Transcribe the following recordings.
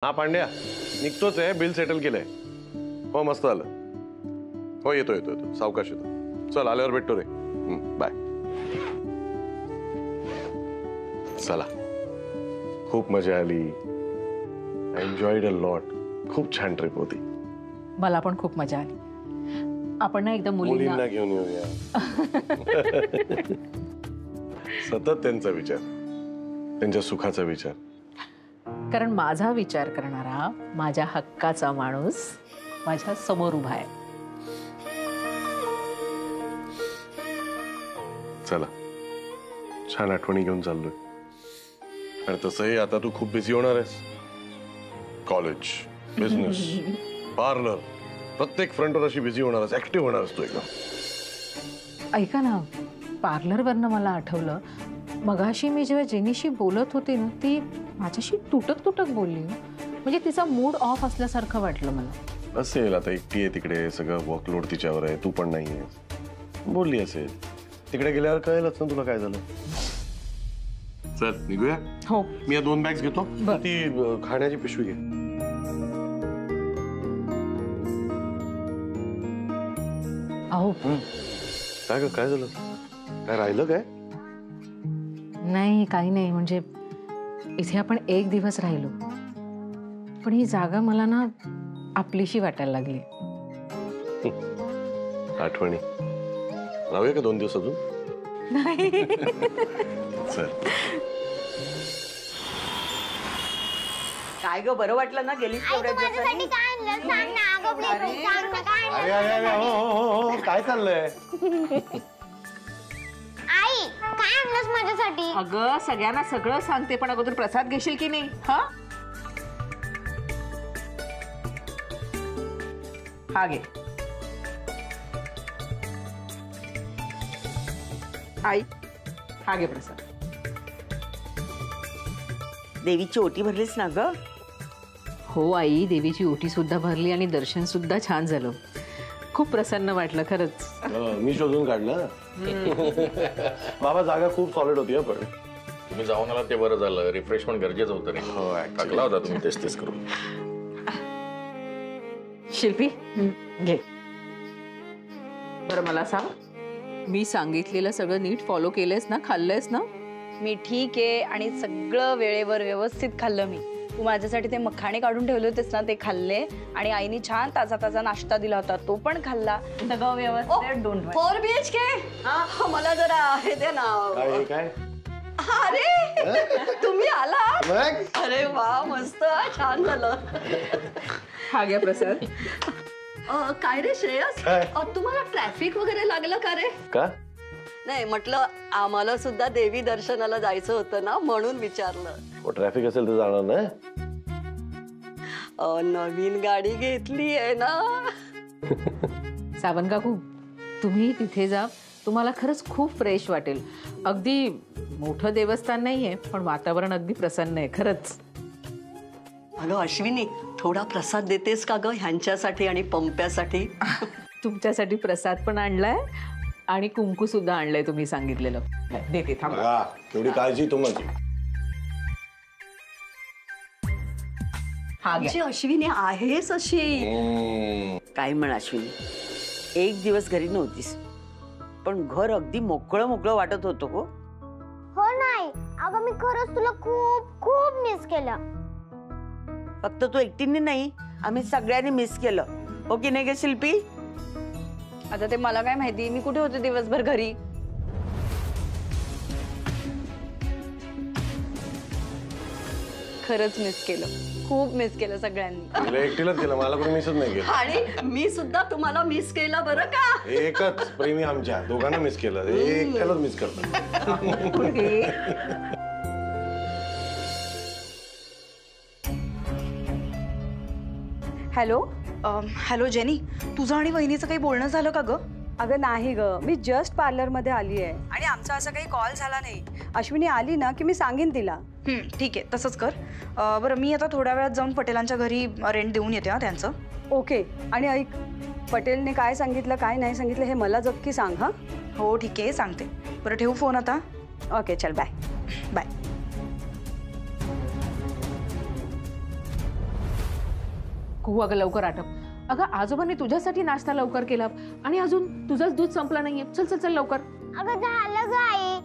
हा पांड्या निघतोच आहे, bill settle केलंय. हो मस्त आलं. हो येतो येतो येतो, सावकाश येतो. चल आल्यावर भेटतो रे. बाय. चला, खूप मजा आली. I enjoyed a lot. खूप छान ट्रिप होती. मला पण खूप मजा आली. आपण ना एकदा मुलींना घेऊन येऊया. सतत त्यांचा विचार, त्यांच्या सुखाचा विचार. कारण माझा विचार करणारा माझ्या हक्काचा माणूस माझ्या समोर उभा आहे. चला, छान आठवणी घेऊन चाललोय. आणि तसंही आता तू खूप बिझी होणार आहेस. कॉलेज, बिझनेस, पार्लर, प्रत्येक फ्रंटवर अशी बिझी होणार आहेस, ऍक्टिव्ह होणार आहेस तू एकदम. ऐका ना, पार्लरवरनं मला आठवलं, मगाशी मी जेव्हा जेनीशी बोलत होते ना, ती माझ्याशी तुटक तुटक बोलली. म्हणजे तिचा मूड ऑफ असल्यासारखं वाटलं मला. असेल, आता एकटी आहे तिकडे, सगळं वर्कलोड तिच्यावर आहे, तू पण नाहीये, बोलली असेल. तिकडे गेल्यावर कळेलच ना तुला काय झालं. चल निघूया. हो, मी या 2 बॅग्स घेतो. ती खाण्याची पिशवी घे. अहो काय काय झालं? काय राहिलं काय? नाही, काही नाही. म्हणजे इथे आपण एक दिवस राहिलो, पण ही जागा मला ना आपलीशी वाटायला लागली. आठवणी राहूया का 2 दिवस अजून? नाही. चल. काय ग, बरं वाटलं ना गेलीस तेवढ्या दिवसांनी? अरे अरे अरे, हो काय चाललंय? आई काय आणलंस माझ्यासाठी? अगं सगळ्यांना सगळं सांगते, पण अगोदर प्रसाद घेशील की नाही? हा घे. आई हा घे प्रसाद. देवीची ओटी भरलीस ना ग? हो आई, देवीची ओटी सुद्धा भरली आणि दर्शन सुद्धा छान झालं. खूप प्रसन्न वाटलं खरंच. मी शोधून काढलं. बाबा जागा खूप सॉलिड होती. पण तुम्ही जाऊन आला ते बरं झालं. रिफ्रेशमेंट गरजेचं होतं रे. हो, टाकला होता तुम्ही तेच करून. शिल्पी घे. बरं मला सांग, मी सांगितलेलं सगळं नीट फॉलो केलंयस ना? खाल्लंयस ना? मी ठीक आहे आणि सगळं वेळेवर व्यवस्थित खाल्लं मी. तू माझ्यासाठी ते मखाणे काढून ठेवले होतेस ना, ते खाल्ले. आणि आईने छान ताजा ताजा नाश्ता दिला होता, तो पण खाल्ला. सगळं व्यवस्थित. Don't worry. 4 BHK मला जरा आहे ते ना. काय? अरे तुम्ही आला? अरे वा, मस्त, छान झालं. हा घ्या प्रसाद. काय रे श्रेयस, तुम्हाला ट्रॅफिक वगैरे लागलं का रे? का? नाही, म्हटलं आम्हाला सुद्धा देवी दर्शनाला जायचं होतं ना, म्हणून विचारलं. ट्रॅफिक असेल तर जाणार ना. नवीन गाडी घेतली आहे ना. सावंत काकू, तुम्ही तिथे जा, तुम्हाला खरंच खूप फ्रेश वाटेल. अगदी मोठं देवस्थान नाहीये, पण वातावरण अगदी प्रसन्न आहे खरंच. अगं अश्विनी, थोडा प्रसाद देतेस का ग ह्यांच्यासाठी आणि पंप्यासाठी? तुमच्यासाठी प्रसाद पण आणलाय आणि कुंकू सुद्धा आणलंय तुम्ही सांगितलेलं. देते, थांबा. एवढी काळजी तुम्हाला. हा घ्या. अश्विनी आहेस अशी. काय म्हण अश्विनी, एक दिवस घरी नव्हतीस, पण घर अगदी मोकळं मोकळं वाटत होतं हो. हो नाही अगं, मी खरंच तुला खूप खूप मिस केलं. फक्त तू एकटीने नाही, आम्ही सगळ्यांनी मिस केलं. हो की नाही ग शिल्पी? आता ते मला काय माहिती, मी कुठे होते दिवसभर घरी. खरंच मिस केलं, खूप मिस केलं सगळ्यांनी. एकटीलाच केलं, मला कोणी मिसच नाही केलं. आणि मी सुद्धा तुम्हाला मिस केलं बरं का. एकच प्रेमी आमच्या दोघांना मिस केलं, एकट्यालाच मिस करतो. हॅलो हॅलो जेनी, तुझं आणि वहिनीचं काही बोलणं झालं का ग? अगं नाही ग, मी जस्ट पार्लरमध्ये आली आहे आणि आमचा असा काही कॉल झाला नाही. अश्विनी आली ना की मी सांगेन तिला. ठीक आहे, तसंच कर. बरं, मी आता थोड्या वेळात जाऊन पटेलांच्या घरी रेंट देऊन येते. त्यांचं ओके. आणि ऐक, पटेलने काय सांगितलं काय नाही सांगितलं हे मला जप्की सांग. हां हो ठीक आहे, सांगते. बरं ठेवू फोन आता. ओके चल, बाय बाय. कुहू अगं लवकर आटप। अगं आजोबांनी तुझ्यासाठी नाश्ता लवकर केला आणि अजून तुझंच दूध संपला नाहीये। चल चल चल लवकर। अगं झालं ग आई।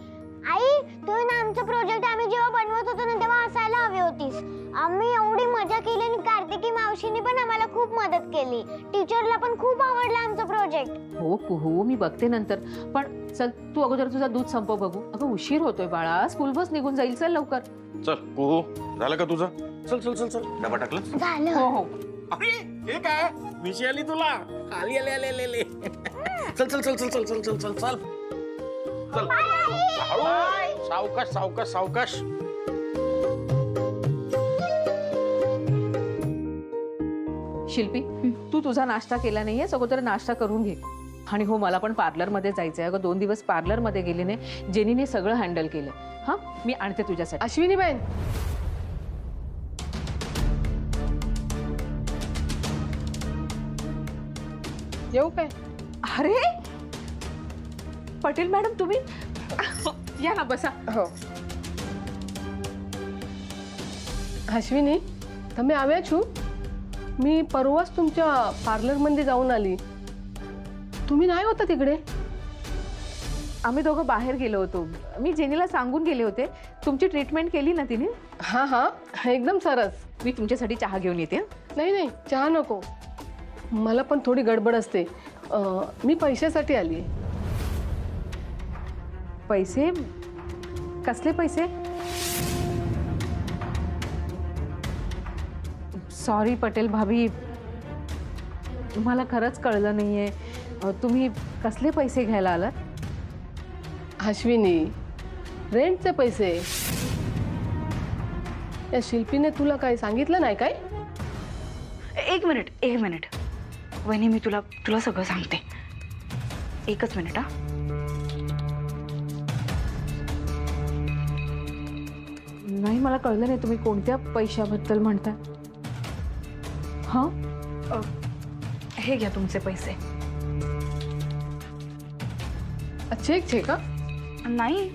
आई तू ना आमचा प्रोजेक्ट आम्ही जेव्हा बनवत होतो ना तेव्हा असायला हवी होतीस। आम्ही एवढी मजा केली आणि कार्तिकी मावशीने पण आम्हाला खूप मदत केली। टीचरला पण खूप आवडला आमचा प्रोजेक्ट। हो कुहू मी बघते नंतर, पण चल तू अगोदर तुझा दूध संपव बघू। अगं उशीर होतोय बाळा, स्कूल बस निघून जाईल। चल लवकर। चल कुहू झालं का तुझं? चल चल चल चल डबा टाकलं? झालं। हो हो अरे हे काय मिशी आली तुला? आली आली आली आली चल चल चल चल चल चल चल चल चल चल हळू सावकाश सावकाश सावकाश. शिल्पी तू तुझा नाश्ता केला नाहीये, अगोदर नाश्ता करून घे। आणि हो मला पण पार्लर मध्ये जायचंय। अगं 2 दिवस पार्लर मध्ये गेले नाही, जेनीने सगळं हँडल केलं। हा मी आणते तुझ्यासाठी। अश्विनी बहन येऊ काय? अरे पटेल मॅडम तुम्ही या ना बसा। हो अश्विनी તમે આવ્યા છો? मी परवाच तुमच्या पार्लर मध्ये जाऊन आली, तुम्ही नाही होता तिकडे? आम्ही दोघं बाहेर गेलो होतो। मी जेनीला सांगून गेले होते। तुमची ट्रीटमेंट केली ना तिने? हाँ हाँ एकदम सरस। मी तुमच्यासाठी चहा घेऊन येते। नाही नाही चहा नको, मला पण थोडी गडबड असते। मी पैशासाठी आली। पैसे? कसले पैसे? सॉरी पटेल भाभी, मला खरंच कळलं नाहीये। तुम्ही कसले पैसे घ्यायला आलात? अश्विनी रेंटचे पैसे। या शिल्पीने तुला काही सांगितलं नाही काय? एक मिनिट वहिनी, मी तुला सगळं सांगते। एकच मिनिट। हा नाही मला कळलं नाही तुम्ही कोणत्या पैशाबद्दल म्हणताय। हाँ हे घ्या तुमचे पैसे। चेक छे का? नाही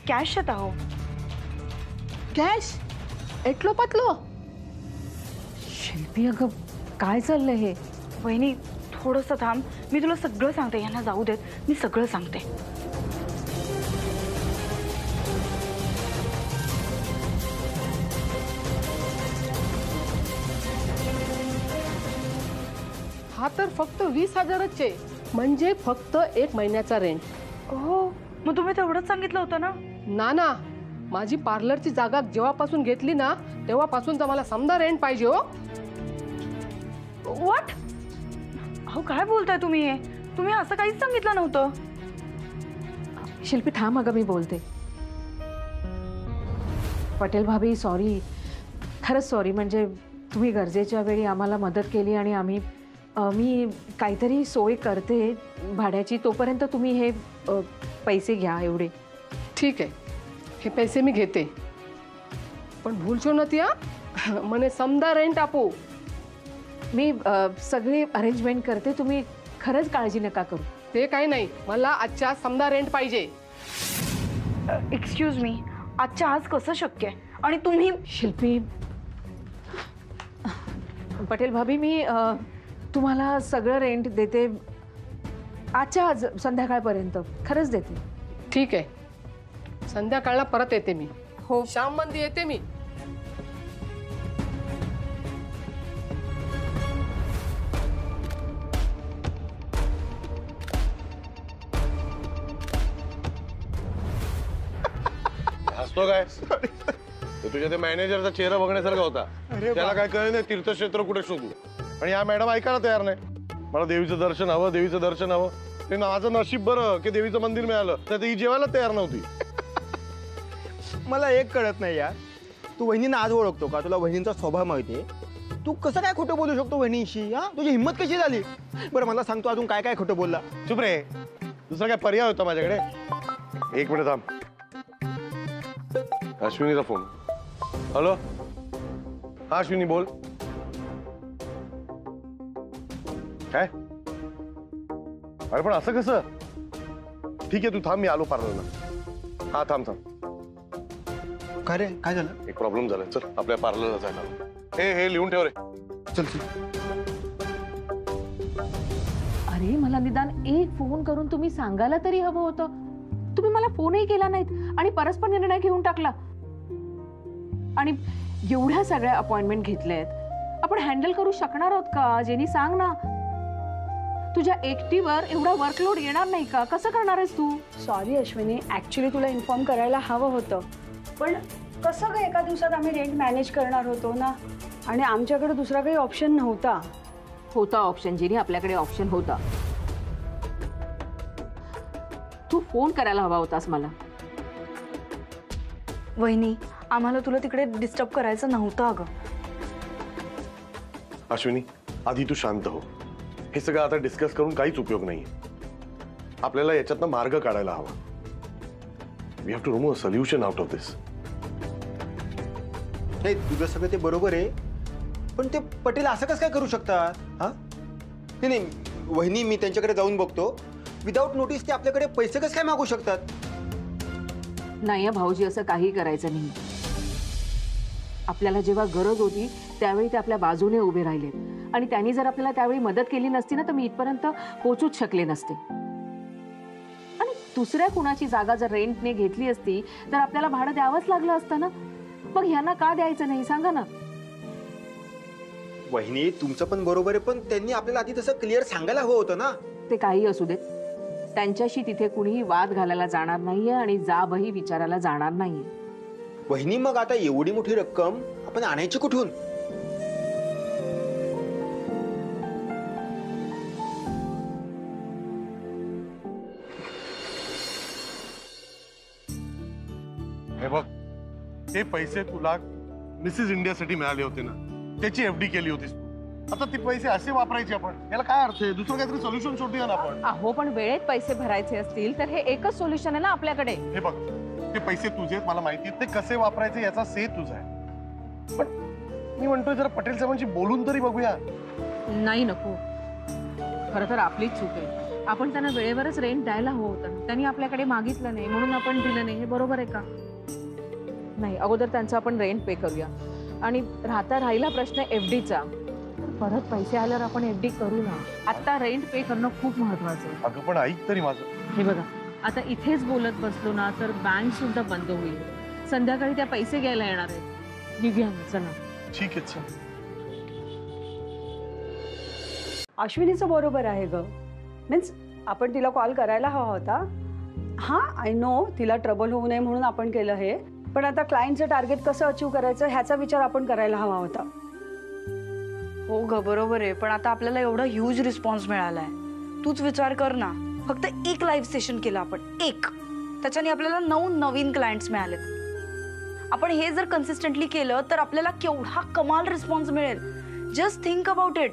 कॅश येत आहो। कॅश? एटलो पतलो? शिल्पी अगं काय चाललंय हे? वहिनी थोडंसं थांब, मी तुला सगळं सांगते। यांना जाऊ देत, मी सगळं सांगते। हा तर फक्त 20,000च आहे, म्हणजे फक्त 1 महिन्याचा रेंट। हो मग तुम्ही तेवढंच सांगितलं होतं ना? ना माझी पार्लरची जागा जेव्हापासून घेतली ना तेव्हापासून तर मला समजा रेंट पाहिजे। हो व्हॉट? अहो काय बोलताय तुम्ही? हे तुम्ही असं काहीच सांगितलं नव्हतं। शिल्पी थांब अगं मी बोलते। पटेल भाभी सॉरी, खरंच सॉरी। म्हणजे तुम्ही गरजेच्या वेळी आम्हाला मदत केली आणि मी काहीतरी सोय करते भाड्याची, तोपर्यंत तुम्ही हे पैसे घ्या एवढे। ठीक आहे, हे पैसे मी घेते, पण भूलशो नती हा मने समजा रेंट आपो। मी सगळी अरेंजमेंट करते, तुम्ही खरंच काळजी नका करू। ते काही नाही, मला आजच्या समजा रेंट पाहिजे। एक्सक्यूज मी, आजच्या आज कसं शक्य आहे? आणि तुम्ही? शिल्पी पटेल भाभी मी तुम्हाला सगळं रेंट देते आजच्या आज संध्याकाळपर्यंत, खरंच देते। ठीक आहे, संध्याकाळला परत येते मी। हो शाम मध्ये येते मी। हसतो काय? तो तुझ्या ते मॅनेजरचा चेहरा बघण्यासारखा होता। त्याला काय कळलं नाही तीर्थक्षेत्र कुठे शोधू, आणि या मॅडम ऐकायला तयार नाही। मला देवीचं दर्शन हवं, देवीचं दर्शन हवं। ते माझं नशीब बरं की देवीचं मंदिर मिळालं, तर ही जेवायला तयार नव्हती। मला एक कळत नाही यार, तू वहिनींना आज ओळखतो का? तुला वहिनींचा स्वभाव माहितीये? तू कसं काय खोटं बोलू शकतो वहिनीशी? हा तुझी हिंमत कशी झाली? बरं मला सांगतो अजून काय काय खोटं बोलला? चुप रे, दुसरा काय पर्याय होता माझ्याकडे? 1 मिनिट थांब। अश्विनीचा फोन। हॅलो हा अश्विनी बोल। काय? अरे पण असं कसं? ठीक आहे तू थांब, मी आलो पार्लरला। हा थांब थांब। काय रे काय झालं? एक प्रॉब्लेम झाला, चल आपल्या पार्लरला जायला। हे लिहून ठेव रे। चल चल. अरे मला निदान एक फोन करून तुम्ही सांगायला तरी हवं होतं. तुम्ही मला फोनही केला नाहीत आणि परस्पर निर्णय घेऊन टाकला. आणि एवढ्या सगळ्या अपॉइंटमेंट घेतल्यात, आपण हँडल करू शकणार आहोत का? जेनी सांग ना, तुझ्या एकटीवर एवढा वर्कलोड येणार नाही का? कसं करणार आहेस तू? सॉरी अश्विनी, ऍक्च्युली तुला इन्फॉर्म करायला हवं होतं, पण कसं काय एका दिवसात आम्ही रेंट मॅनेज करणार होतो ना, आणि आमच्याकडे दुसरा काही ऑप्शन नव्हता. होता ऑप्शन जेनी, आपल्याकडे ऑप्शन होता. तू फोन करायला हवा होतास मला. वहिनी, आम्हाला तुला तिकडे डिस्टर्ब करायचं नव्हतं अगं. अश्विनी, आधी तू शांत हो. हे सगळं आता डिस्कस करून काहीच उपयोग नाहीये. आपल्याला याच्यातनं मार्ग काढायला हवा. We have to remove a solution out of this. नाही, तुझं सगळं ते बरोबर आहे, पण ते पटेल असं कसं काय करू शकतात? हा नाही नाही, वहिनी मी त्यांच्याकडे जाऊन बघतो. विदाऊट नोटीस ते आपल्याकडे पैसे कसं काय मागू शकतात? नाही भाऊजी, असं काही करायचं नाही. आपल्याला जेव्हा गरज होती त्यावेळी ते आपल्या बाजूने उभे राहिले, आणि त्यांनी जर आपल्याला त्यावेळी मदत केली नसती ना, तर मी इथपर्यंत पोहोचूच शकले नसते. आणि दुसऱ्या कुणाची जागा जर रेंटने घेतली असती तर आपल्याला भाडं द्यावंच लागलं असतं ना. मग ह्यांना का द्यायचं नाही सांगा ना. वहिनी तुमचं पण बरोबर आहे, पण त्यांनी आपल्याला आधी तसं क्लिअर सांगायला हवं होतं ना. ते काही असू देत, त्यांच्याशी तिथे कुणीही वाद घालायला जाणार नाहीये आणि जाबही विचारायला जाणार नाहीये. वहिनी मग आता एवढी मोठी रक्कम आपण आणायची कुठून? हे बघ, ते पैसे तुला मिसेस इंडियासाठी मिळाले होते ना, त्याची एफडी केली होतीस तू. आता ते पैसे असे वापरायचे आपण, याला काय अर्थ आहे? दुसरं काहीतरी सोल्युशन शोधूया ना आपण. अहो पण वेळेत पैसे भरायचे असतील तर हे एकच सोल्युशन आहे ना आपल्याकडे. हे बघ, ते पैसे तुझे आहेत, मला माहिती आहे. ते कसे वापरायचे याचा से तुझा आहे. पण मी म्हणतोय जरा पटेल साहेबांशी बोलून तरी बघूया. नाही, नको. खरं तर आपलीच चूक आहे. आपण त्यांना वेळेवरच रेंट द्यायला हवं होतं. त्यांनी आपल्याकडे मागितलं नाही म्हणून आपण दिलं नाही. हे बरोबर आहे का? नाही, अगोदर त्यांचं आपण रेंट पे करूया. आणि राहिला प्रश्न एफडीचा, परत पैसे आल्यावर आपण एफडी करू ना. आता रेंट पे करणं खूप महत्वाचं आहे. अगं पण ऐक तरी माझं. हे बघा, आता इथेच बोलत बसलो ना तर बँक सुद्धा बंद होईल. संध्याकाळी त्या पैसे घ्यायला येणार आहेत. निघूया ना, चला. ठीक आहे, चल. अश्विनीचं बरोबर आहे ग. मीन्स आपण तिला कॉल करायला हवा होता. हां, आय नो तिला ट्रबल होऊ नये म्हणून आपण केलं हे, पण आता क्लायंटचं टार्गेट कसं अचीव करायचं ह्याचा विचार आपण करायला हवा होता. हो ग, बरोबर आहे, पण आता आपल्याला एवढा ह्यूज रिस्पॉन्स मिळालाय. तूच विचार कर ना, फक्त एक लाईव्ह सेशन केलं आपण, एक, त्याच्याने आपल्याला 9 नवीन क्लायंट्स मिळालेत. आपण हे जर कन्सिस्टंटली केलं तर आपल्याला केवढा कमाल रिस्पॉन्स मिळेल. Just think about it.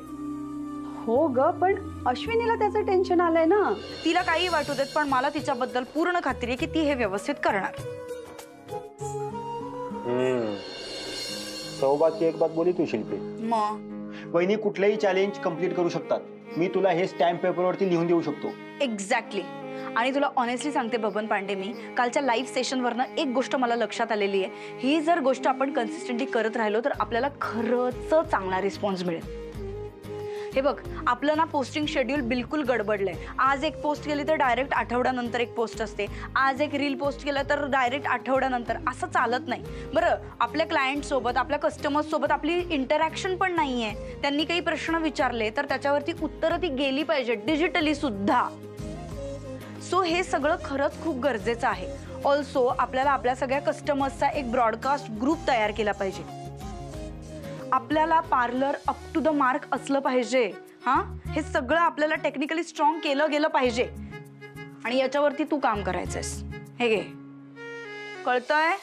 हो ग, पण अश्विनीला त्याचं टेन्शन आलंय ना. तिला काही वाटू देत, पण मला तिच्याबद्दल पूर्ण खात्री आहे की ती हे व्यवस्थित करणार. सौ बात की एक बात बोली तू शिल्पी. मग वहिनी कुठलंही चॅलेंज कम्प्लीट करू शकतात. मी तुला हे स्टॅम्प पेपरवरती लिहून देऊ शकतो. एक्झॅक्टली. आणि तुला ऑनेस्टली सांगते बबन पांडे, मी कालच्या लाईव्ह सेशनवरनं एक गोष्ट मला लक्षात आलेली आहे. ही जर गोष्ट आपण कन्सिस्टंटली करत राहिलो तर आपल्याला खरंच चांगला रिस्पॉन्स मिळेल. हे बघ, आपलं ना पोस्टिंग शेड्यूल बिलकुल गडबडलंय. आज एक पोस्ट केली तर डायरेक्ट आठवड्यानंतर एक पोस्ट असते. आज एक रील पोस्ट केलं तर डायरेक्ट आठवड्यानंतर. असं चालत नाही. बरं, आपल्या क्लायंटसोबत, आपल्या कस्टमर्ससोबत आपली इंटरॅक्शन पण नाही आहे. त्यांनी काही प्रश्न विचारले तर त्याच्यावरती उत्तरं ती गेली पाहिजे, डिजिटली सुद्धा. सो हे सगळं खरंच खूप गरजेचं आहे. ऑल्सो आपल्याला आपल्या सगळ्या कस्टमर्सचा एक ब्रॉडकास्ट ग्रुप तयार केला पाहिजे. आपल्याला parlour up to the mark असलं पाहिजे. हां, हे सगळं आपल्याला टेक्निकली स्ट्रॉंग केलं गेलं पाहिजे. आणि याच्यावरती तू काम करायचंयस. हे घे, कळतंय?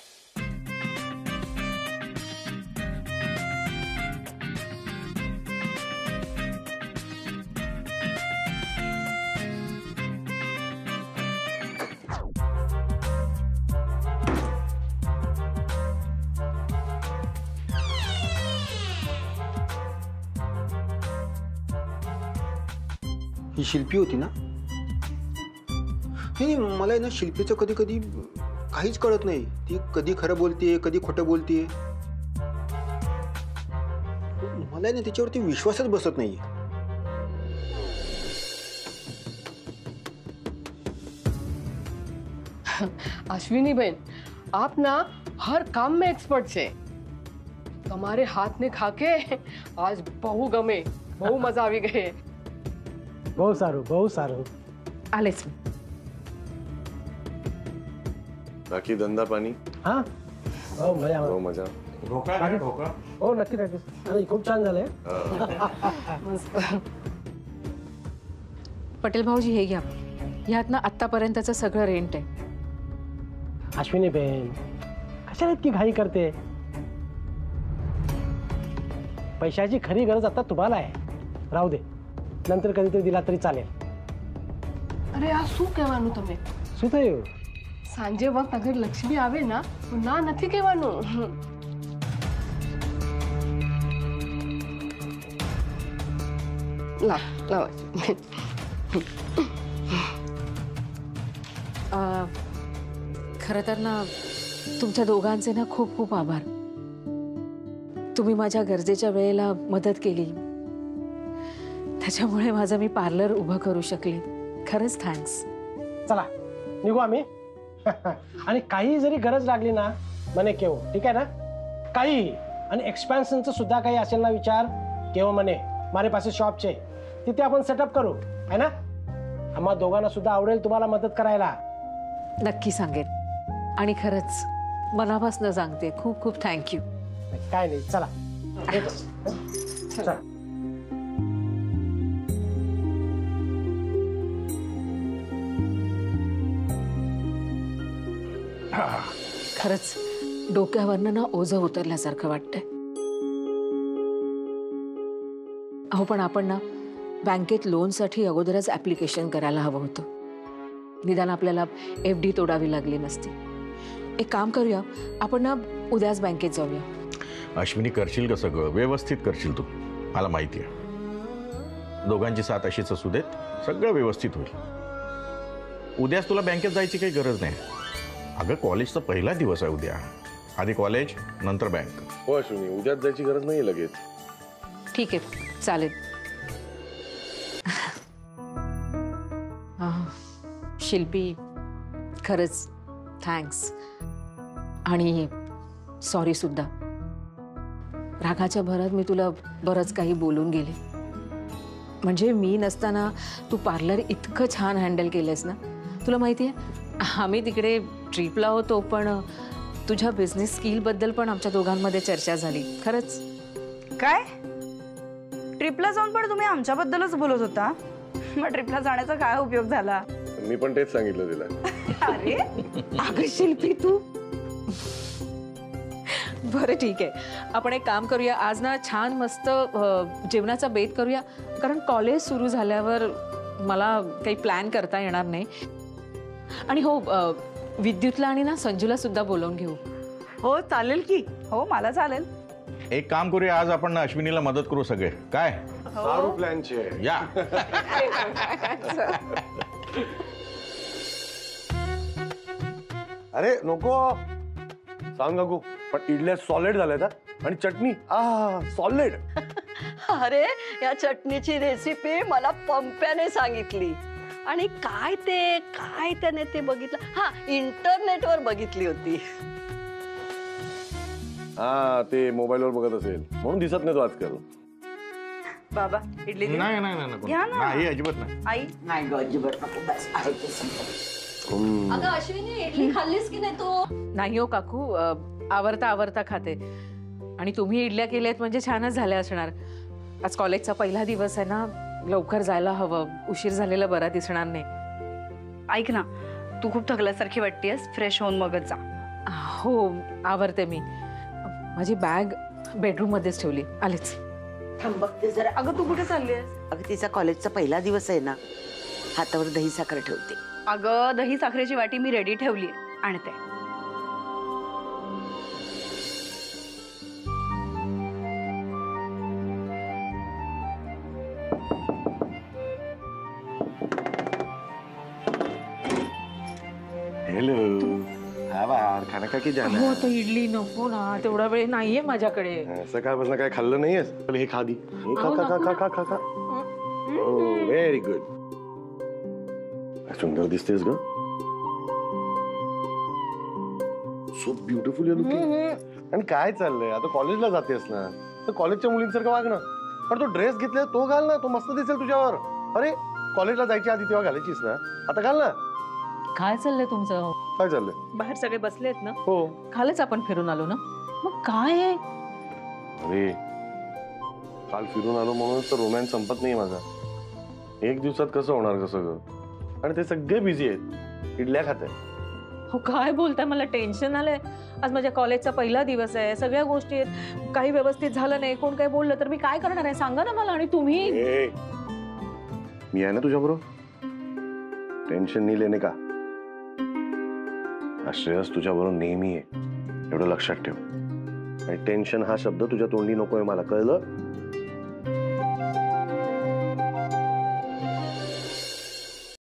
ही शिल्पी होती ना? नाही, मला आहे ना शिल्पीचं कधी कधी काहीच कळत नाही. ती कधी खरं बोलतेय, कधी खोटं बोलतेय. मला ना तिच्यावरती विश्वासच बसत नाहीये. अश्विनी बहन, आप ना हर काम में एक्सपर्ट छे. તમારે હાથ ને ખાકે આજ બહુ ગમે, બહુ મજા આવી ગઈ. બહુ સારું, બહુ સારું. आलेच. बाकी धंदा पाणी हा, हो मजा. हो मजा. ढोकळा घ्या, ढोकळा. हो नक्की नक्की. अरे खूप छान झालंय. पटेल भाऊजी हे घ्या. ह्यात ना आतापर्यंतचं सगळं रेंट आहे. अश्विनी बहन, कशाला इतकी घाई करते? पैशाची खरी गरज आता तुम्हाला आहे. राहू दे, नंतर कधीतरी दिला तरी चालेल. અરે આ શું કહેવાનું તમે? શું થયું? સાંજે વખત અગર લક્ષ્મી આવે ના તો ના નથી કહેવાનું. લાવ લાવ. खरं तर ना तुमच्या दोघांचे ना खूप खूप आभार. तुम्ही माझ्या गरजेच्या वेळेला मदत केली, त्याच्यामुळे माझं मी पार्लर उभं करू शकले. खरंच थँक्स. चला निघू आम्ही. आणि काही जरी गरज लागली ना मने केव, ठीक आहे ना? काही आणि एक्सपेन्शनचं सुद्धा काही असेल ना विचार केव मने. मारे पासे शॉप छे, तिथे आपण सेटअप करू, है ना? आम्हा दोघांना सुद्धा आवडेल तुम्हाला मदत करायला. नक्की सांगेन. आणि खरंच मनापासून सांगते, खूप खूप थँक्यू. काय नाही, चला चला. खरंच डोक्यावरनं ना ओझं उतरल्यासारखं वाटतंय. अहो पण आपण ना बँकेत लोनसाठी अगोदरच ऍप्लिकेशन करायला हवं होतं. निदान आपल्याला FD तोडावी लागली नसती. एक काम करूया, आपण ना उद्याच बँकेत जाऊया. अश्विनी, करशील का सगळं व्यवस्थित करशील तू, मला माहिती आहे. दोघांची साथ अशीच असू देत, सगळं व्यवस्थित होईल. उद्याच तुला बँकेत जायची काही गरज नाही. अगं कॉलेजचा पहिला दिवस आहे उद्या. आधी कॉलेज नंतर बँक. हो अश्विनी, उद्याच जायची गरज नाही लगेच. ठीक आहे, चालेल. शिल्पी, खरंच थँक्स. आणि सॉरी सुद्धा. रागाच्या भरात मी तुला बरंच काही बोलून गेले. म्हणजे मी नसताना तू पार्लर इतकं छान हँडल केलंस ना. तुला माहिती आहे, आम्ही तिकडे ट्रिपला होतो, पण तुझ्या बिझनेस स्किलबद्दल पण आमच्या दोघांमध्ये चर्चा झाली. खरंच. काय ट्रिपला जाऊन पण तुम्ही आमच्याबद्दलच बोलत होता? मग ट्रिपला जाण्याचा काय उपयोग झाला? मी पण तेच सांगितलं तिला. अरे अगं शिल्पी तू. बरं ठीक आहे, आपण एक काम करूया. आज ना छान मस्त जेवणाचा बेत करूया. कारण कॉलेज सुरू झाल्यावर मला काही प्लॅन करता येणार नाही. आणि हो, विद्युतला आणि ना संजूला सुद्धा बोलवून घेऊ. हो चालेल की. हो मला चालेल. एक काम करूया, आज आपण अश्विनीला मदत करू सगळे. काय सारू प्लॅनची आहे. या. अरे नको सांग काकू, पण इडल्या सॉलिड झाल्या आणि चटणी सॉलिड. अरे या चटणीची रेसिपी मला पंप्याने सांगितली. आणि काय त्याने ते बघितलं. हा, इंटरनेटवर बघितली होती. हा, ते मोबाईलवर बघत असेल म्हणून दिसत नाही तो आजकाल. बाबा इडली देऊ? नाही नाही नाही घ्या ना. नाही, अजिबात नाही. आई नाही ग, अजिबात नको. बस आहे ते संपलं. अगं अश्विनी, इडली खाल्लीस की नाही तू? नाही हो काकू, आवरता आवरता खाते. आणि तुम्ही इडल्या केल्यात म्हणजे छानच झाल्या असणार. आज कॉलेजचा पहिला दिवस आहे ना, लवकर जायला हवं. उशीर झालेला बरा दिसणार नाही. ऐक ना, तू खूप थकल्यासारखी वाटतेस. फ्रेश होऊन मगच जा. हो, आवरते मी. माझी बॅग बेडरूम मध्येच ठेवली. आलेच. थांब बघते जरा. अगं तू कुठे चाललीस? अगं तिचा कॉलेजचा पहिला दिवस आहे ना, हातावर दही साखर ठेवते. अगं दही साखरेची वाटी मी रेडी ठेवली, आणते. हॅलो. हा बाहेर खाना का की जाना हो तो इडली नको ना, तेवढा वेळ नाहीये माझ्याकडे. सकाळपासून काय खाल्लं नाहीयेस? चल हे खा दी. हे खा अहो, खा खा नको खा खा खा. Very good. सुंदर दिसतेस ग. So beautiful you looking. आणि काय चाललंय आता? कॉलेजला जातेस ना, तर कॉलेजच्या मुलींसारखं वाग ना. पण तो ड्रेस घेतलाय तो घाल ना, तो मस्त दिसेल तुझ्यावर. अरे कॉलेजला जायच्या आधी तेव्हा घालायचीस ना, आता घाल ना. काय चाललंय तुमचं? काय चाललंय? बाहेर सगळे बसलेत ना, हो. कालच आपण फिरून आलो ना, मग काय आहे? अरे काल फिरून आलो म्हणून तर रोमॅन्स संपत नाही माझा. एक दिवसात कसं होणार ग सगळं? आणि ते सगळे बिझी आहेत, इडल्या खात आहे. हो काय बोलताय, मला टेन्शन आलंय. आज माझ्या कॉलेजचा पहिला दिवस आहे, सगळ्या गोष्टी आहेत, काही व्यवस्थित झालं नाही, कोण काही बोललं तर मी काय करणार आहे सांगा ना मला. आणि तुम्ही मी आहे ना तुझ्या बरोबर, टेन्शन नाही लेणे का. श्रेयस तुझ्या बरोबर नेहमी आहे, एवढं लक्षात ठेव. आणि टेन्शन हा शब्द तुझ्या तोंडी नकोय मला, कळलं?